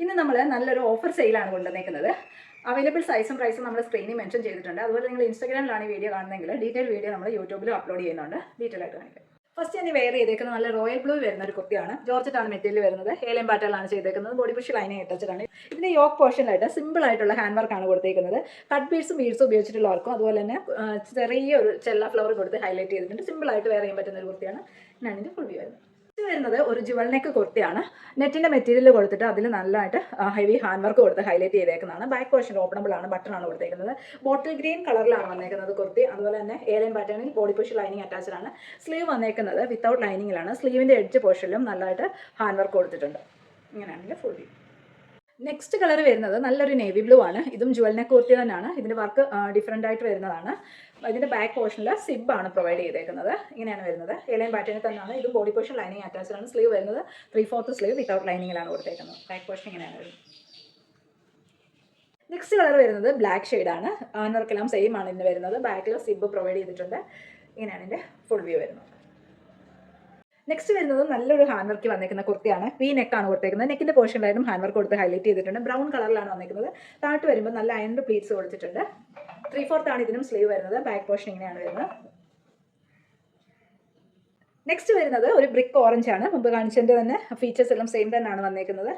ഇന്ന് നമ്മൾ നല്ലൊരു ഓഫർ സെയിലാണ് കൊണ്ടുവന്നേക്കുന്നത്. അവൈലബിൾ സൈസും പ്രൈസും നമ്മൾ സ്ക്രീനിൽ മെൻഷൻ ചെയ്തിട്ടുണ്ട്. അതുപോലെ നിങ്ങൾ ഇൻസ്റ്റാഗ്രാമിലാണ് ഈ വീഡിയോ കാണുന്നതെങ്കിൽ ഡീറ്റെയിൽ വീഡിയോ നമ്മൾ യൂട്യൂബിലും അപ്ലോഡ് ചെയ്യുന്നുണ്ട്. ഡീറ്റെയിൽ ആയിട്ട് കാണിക്കാം. ഫസ്റ്റ് ഞാൻ വെയർ ചെയ്തേക്കുന്നത് നല്ല റോയൽ ബ്ലൂ വരുന്ന ഒരു കുർത്തിയാണ്. ജോർജറ്റാണ് മെറ്റീരിയൽ വരുന്നത്. ഏലം പാറ്റേണിലാണ് ചെയ്തേക്കുന്നത്. ബോഡി പുഷ് ലൈനിങ് ഇട്ടിട്ടാണ്. ഇതിന്റെ യോക്ക് പോർഷനിലായിട്ട് സിമ്പിൾ ആയിട്ടുള്ള ഹാൻഡ് വർക്കാണ് കൊടുത്തേക്കുന്നത്. കട്ട് ബീഡ്സും ഉപയോഗിച്ചിട്ടുള്ള വർക്കും അതുപോലെ തന്നെ ചെറിയൊരു ചെല്ല ഫ്ലവർ കൊടുത്ത് ഹൈലൈറ്റ് ചെയ്തിട്ടുണ്ട്. സിമ്പിൾ ആയിട്ട് വെയർ ചെയ്യാൻ പറ്റുന്ന ഒരു കുർത്തിയാണ്. ഞാൻ ഇതിന്റെ ഫുൾ വ്യൂ വരുന്നത്. വരുന്നത് ഒരു ജുവൽ നെക്ക് കുർത്തിയാണ്. നെറ്റിന്റെ മെറ്റീരിയൽ കൊടുത്തിട്ട് അതിൽ നല്ലതായിട്ട് ഹെവി ഹാൻഡ് വർക്ക് കൊടുത്ത് ഹൈലൈറ്റ് ചെയ്തേക്കുന്നതാണ്. ബാക്ക് പോർഷൻ ഓപ്പണബിൾ ആണ്, ബട്ടൺ ആണ് കൊടുത്തേക്കുന്നത്. ബോട്ടിൽ ഗ്രീൻ കളറിലാണ് വന്നേക്കുന്നത് കുർത്തി. അതുപോലെ തന്നെ ഏലൻ പാറ്റേണിൽ ബോഡി പുഷ് ലൈനിങ് അറ്റാച്ച്ഡ് ആണ്. സ്ലീവ് വന്നേക്കുന്നത് വിത്തൗട്ട് ലൈനിങ്ങിലാണ്. സ്ലീവിന്റെ എഡ്ജ് പോർഷനിലും നല്ലതായിട്ട് ഹാൻഡ് വർക്ക് കൊടുത്തിട്ടുണ്ട്. ഇങ്ങനെയാണെങ്കിൽ ഫുൾ വ്യൂ. നെക്സ്റ്റ് കളർ വരുന്നത് നല്ലൊരു നേവി ബ്ലൂ ആണ്. ഇതും ജുവൽ നെക്ക് കുർത്തി തന്നെയാണ്. ഇതിന്റെ വർക്ക് ഡിഫറെൻ്റ് ആയിട്ട് വരുന്നതാണ്. ഇതിന്റെ ബാക്ക് പോർഷനിൽ സിബ് ആണ് പ്രൊവൈഡ് ചെയ്തേക്കുന്നത്. ഇങ്ങനെയാണ് വരുന്നത്. ഏലൈൻ പാറ്റേണിൽ തന്നെയാണ്. ഇതും ബോഡി പോർഷൻ ലൈനിങ് അറ്റാച്ച്ഡ് ആണ്. സ്ലീവ് വരുന്നത് 3/4 സ്ലീവ് വിത്തൗട്ട് ലൈനിങ്ങിലാണ് കൊടുത്തേക്കുന്നത്. ബാക്ക് പോർഷൻ ഇങ്ങനെയാണ് വരുന്നത്. നെക്സ്റ്റ് കളർ വരുന്നത് ബ്ലാക്ക് ഷെയ്ഡാണ്. ആനർക്കെല്ലാം സെയിം ആണ് ഇന്ന് വരുന്നത്. ബാക്കിൽ സിബ് പ്രൊവൈഡ് ചെയ്തിട്ടുണ്ട്. ഇങ്ങനെയാണ് ഇതിന്റെ ഫുൾ വ്യൂ വരുന്നത്. നെക്സ്റ്റ് വരുന്നത് നല്ലൊരു ഹാൻഡ് വർക്ക് വന്നിരിക്കുന്ന കുർത്തിയാണ്. വി നെക്കാണ് കൊടുത്തേക്കുന്നത്. നെക്കിന്റെ പോർഷനിലായിട്ടും ഹാൻഡ് വർക്ക് കൊടുത്ത് ഹൈലൈറ്റ് ചെയ്തിട്ടുണ്ട്. ബ്രൗൺ കളറിലാണ് വന്നിരിക്കുന്നത്. താഴോട്ട് വരുമ്പോൾ നല്ല അയൺഡ് പ്ലീറ്റ്സ് കൊടുത്തിട്ടുണ്ട്. 3/4 ആണ് ഇതിനും സ്ലീവ് വരുന്നത്. ബാക്ക് പോർഷൻ ഇങ്ങനെയാണ് വരുന്നത്. നെക്സ്റ്റ് വരുന്നത് ഒരു ബ്രിക്ക് ഓറഞ്ച് ആണ്. മുമ്പ് കാണിച്ചതിന്റെ തന്നെ ഫീച്ചേഴ്സ് എല്ലാം സെയിം തന്നെയാണ് വന്നേക്കുന്നത്.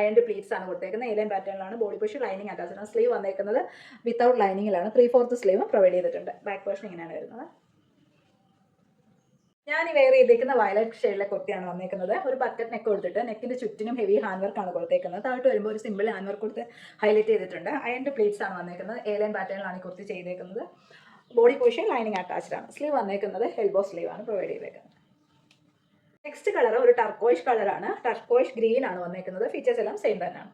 അയൺഡ് പ്ലീറ്റ്സ് ആണ് കൊടുത്തേക്കുന്നത്. ഏലൈൻ പാറ്റേണിലാണ്. ബോഡി പുഷ് ലൈനിങ് അറ്റാച്ച്ഡ് ആണ്. സ്ലീവ് വന്നേക്കുന്നത് വിത്തൗട്ട് ലൈനിങ്ങിലാണ്. 3/4 സ്ലീവ് പ്രൊവൈഡ് ചെയ്തിട്ടുണ്ട്. ബാക്ക് പോർഷൻ ഇങ്ങനെയാണ് വരുന്നത്. ഞാൻ വെയർ ചെയ്തേക്കുന്ന വയലറ്റ് ഷെയ്ഡിലെ കുർത്തിയാണ് വന്നേക്കുന്നത്. ഒരു ബക്കറ്റ് നെക്ക് കൊടുത്തിട്ട് നെക്കിന്റെ ചുറ്റിനും ഹെവി ഹാൻഡ് വർക്കാണ് കൊടുത്തേക്കുന്നത്. താഴോട്ട് വരുമ്പോൾ ഒരു സിമ്പിൾ ഹാൻഡ് വർക്ക് കൊടുത്ത് ഹൈലൈറ്റ് ചെയ്തിട്ടുണ്ട്. അയൺഡ് പ്ലീറ്റ്സ് ആണ് വന്നേക്കുന്നത്. ഏലൈൻ പാറ്റേണിലാണ് ഈ കുർത്തി ചെയ്തേക്കുന്നത്. ബോഡി പോർഷൻ ലൈനിങ് അറ്റാച്ച്ഡ് ആണ്. സ്ലീവ് വന്നേക്കുന്നത് എൽബോ സ്ലീവ് ആണ് പ്രൊവൈഡ് ചെയ്തേക്കുന്നത്. നെക്സ്റ്റ് കളർ ഒരു ടർക്കോയിഷ് കളറാണ്. ടർക്കോയിഷ് ഗ്രീൻ ആണ് വന്നേക്കുന്നത്. ഫീച്ചേഴ്സ് എല്ലാം സെയിം തന്നെയാണ്.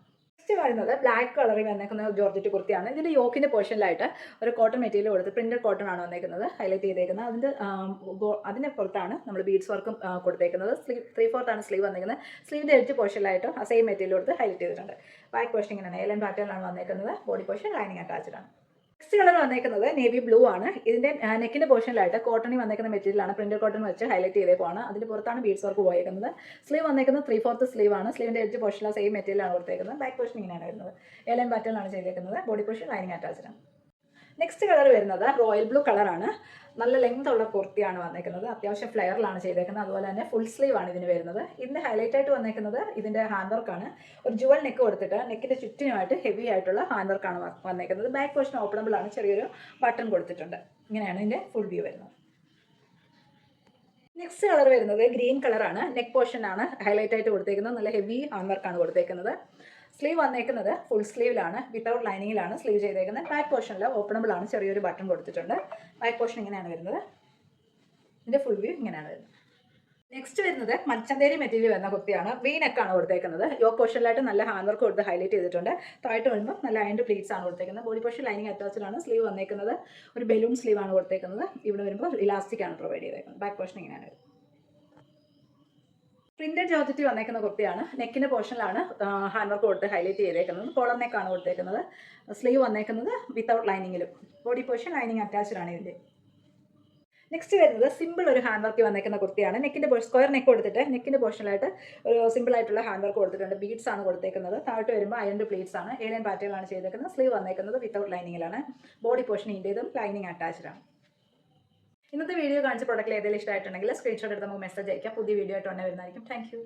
നെക്സ്റ്റ് വരുന്നത് ബ്ലാക്ക് കളറിൽ വന്നേക്കുന്ന ജോർജറ്റ് കുർത്തിയാണ്. ഇതിന്റെ യോക്കിന്റെ പോർഷനിലായിട്ട് ഒരു കോട്ടൺ മെറ്റീരിയൽ കൊടുത്ത് പ്രിന്റഡ് കോട്ടൺ ആണ് വന്നേക്കുന്നത്. ഹൈലൈറ്റ് ചെയ്തേക്കുന്നത്. അതിന്റെ പുറത്താണ് നമ്മൾ ബീഡ്സ് വർക്കും കൊടുത്തേക്കുന്നത്. 3/4 ആണ് സ്ലീവ് വന്നേക്കുന്നത്. സ്ലീവിന്റെ എഡ്ജ് പോർഷനിലായിട്ട് ആ സെയിം മെറ്റീരിയൽ കൊടുത്ത് ഹൈലൈറ്റ് ചെയ്തിട്ടുണ്ട്. ബാക്ക് പോർഷൻ ഇങ്ങനെയാണ്. ഏലൻ പാറ്റേണിലാണ് വന്നേക്കുന്നത്. ബോഡി പോർഷൻ ലൈനിങ് അറ്റാച്ച്ഡ് ആണ്. നെക്സ്റ്റ് കളർ വന്നേക്കുന്നത് നേവി ബ്ലൂ ആണ്. ഇതിന്റെ നെക്കിന്റെ പോർഷനിലായിട്ട് കോട്ടണിൽ വന്നേക്കുന്ന മെറ്റീരിയൽ ആണ്. പ്രിന്റഡ് കോട്ടൺ വെച്ച് ഹൈലൈറ്റ് ചെയ്തേക്കുവാണ്. അതിന്റെ പുറത്താണ് ബീഡ്സ് വർക്ക് പോയേക്കുന്നത്. സ്ലീവ് വന്നേക്കുന്നത് 3/4 സ്ലീവ് ആണ്. സ്ലീവിന്റെ എഡ്ജ് പോർഷനിൽ സെയിം മെറ്റീരിയൽ ആണ് കൊടുത്തേക്കുന്നത്. ബാക്ക് പോർഷൻ ഇങ്ങനെയാണ് വരുന്നത്. ഏലൻ പാറ്റേണിലാണ് ചെയ്തേക്കുന്നത്. ബോഡി പോർഷൻ ലൈനിങ് അറ്റാച്ച്ഡ് ആണ്. നെക്സ്റ്റ് കളർ വരുന്നത് റോയൽ ബ്ലൂ കളറാണ്. നല്ല ലെങ്ത് ഉള്ള കുർത്തിയാണ് വന്നേക്കുന്നത്. അത്യാവശ്യം ഫ്ലെയറിലാണ് ചെയ്തേക്കുന്നത്. അതുപോലെ തന്നെ ഫുൾ സ്ലീവ് ആണ് ഇതിന് വരുന്നത്. ഇതിന്റെ ഹൈലൈറ്റ് ആയിട്ട് വന്നേക്കുന്നത് ഇതിന്റെ ഹാൻഡ് വർക്കാണ്. ഒരു ജുവൽ നെക്ക് കൊടുത്തിട്ട് നെക്കിന്റെ ചുറ്റിനുമായിട്ട് ഹെവി ആയിട്ടുള്ള ഹാൻഡ് വർക്കാണ് വന്നേക്കുന്നത്. ബാക്ക് പോർഷൻ ഓപ്പണബിൾ ആണ്. ചെറിയൊരു ബട്ടൺ കൊടുത്തിട്ടുണ്ട്. ഇങ്ങനെയാണ് ഇതിന്റെ ഫുൾ വ്യൂ വരുന്നത്. നെക്സ്റ്റ് കളർ വരുന്നത് ഗ്രീൻ കളറാണ്. നെക്ക് പോർഷൻ ആണ് ഹൈലൈറ്റ് ആയിട്ട് കൊടുത്തേക്കുന്നത്. നല്ല ഹെവി ഹാൻഡ് വർക്കാണ് കൊടുത്തേക്കുന്നത്. സ്ലീവ് വന്നേക്കുന്നത് ഫുൾ സ്ലീവിലാണ്. വിത്തൗട്ട് ലൈനിങ്ങിലാണ് സ്ലീവ് ചെയ്തേക്കുന്നത്. ബാക്ക് പോർഷനിൽ ഓപ്പണബിൾ ആണ്. ചെറിയൊരു ബട്ടൺ കൊടുത്തിട്ടുണ്ട്. ബാക്ക് പോർഷൻ ഇങ്ങനെയാണ് വരുന്നത്. ഇതിന്റെ ഫുൾ വ്യൂ ഇങ്ങനെയാണ് വരുന്നത്. നെക്സ്റ്റ് വരുന്നത് മച്ചന്തേരി മെറ്റീരിയൽ വരുന്ന കുർത്തിയാണ്. വി നെക്കാണ് കൊടുത്തേക്കുന്നത്. യോക്ക് പോർഷനിലായിട്ട് നല്ല ഹാൻഡ് വർക്ക് കൊടുത്ത് ഹൈലൈറ്റ് ചെയ്തിട്ടുണ്ട്. താഴോട്ട് വരുമ്പോൾ നല്ല അയൺഡ് പ്ലീറ്റ്സ് ആണ് കൊടുത്തേക്കുന്നത്. ബോഡി പോർഷൻ ലൈനിങ് അറ്റാച്ച്ഡ് ആണ്. സ്ലീവ് വന്നേക്കുന്നത് ഒരു ബലൂൺ സ്ലീവ് ആണ് കൊടുത്തേക്കുന്നത്. ഇവിടെ വരുമ്പോൾ ഇലാസ്റ്റിക് ആണ് പ്രൊവൈഡ് ചെയ്തേക്കുന്നത്. ബാക്ക് പോർഷൻ ഇങ്ങനെയാണ് വരുന്നത്. പ്രിന്റഡ് ജോർജറ്റ് വന്നേക്കുന്ന കുർത്തിയാണ്. നെക്കിന്റെ പോർഷനിലാണ് ഹാൻഡ് വർക്ക് കൊടുത്ത് ഹൈലൈറ്റ് ചെയ്തേക്കുന്നത്. കോളർ നെക്കാണ് കൊടുത്തേക്കുന്നത്. സ്ലീവ് വന്നേക്കുന്നത് വിത്തൗട്ട് ലൈനിങ്ങിലും. ബോഡി പോർഷൻ ലൈനിങ് അറ്റാച്ച്ഡ് ആണ് ഇതിന്റെ. നെക്സ്റ്റ് വരുന്നത് സിമ്പിൾ ഒരു ഹാൻഡ് വർക്ക് വന്നേക്കുന്ന കുർത്തിയാണ്. നെക്കിന്റെ സ്ക്വയർ നെക്ക് കൊടുത്തിട്ട് നെക്കിന്റെ പോർഷനിലായിട്ട് ഒരു സിമ്പിൾ ആയിട്ടുള്ള ഹാൻഡ് വർക്ക് കൊടുത്തിട്ടുണ്ട്. ബീഡ്സ് ആണ് കൊടുത്തേക്കുന്നത്. താഴോട്ട് വരുമ്പോൾ അയൺഡ് പ്ലീറ്റ്സ് ആണ്. ഏലൻ പാറ്റേണിലാണ് ചെയ്തേക്കുന്നത്. സ്ലീവ് വന്നേക്കുന്നത് വിത്തൗട്ട് ലൈനിങ്ങിലാണ്. ബോഡി പോർഷൻ ഇതിന്റേതും ലൈനിങ് അറ്റാച്ച്ഡ് ആണ്. ഇന്നത്തെ വീഡിയോ കാണിച്ച പ്രൊഡക്റ്റിൽ ഏതെങ്കിലും ഇഷ്ടമായിട്ടുണ്ടെങ്കിൽ സ്ക്രീൻഷോട്ട് എടുത്ത് നമുക്ക് മെസ്സേജ് അയക്കാം. പുതിയ വീഡിയോ ആയിട്ട് ഉടനെ വരുന്നതായിരിക്കും. Thank you.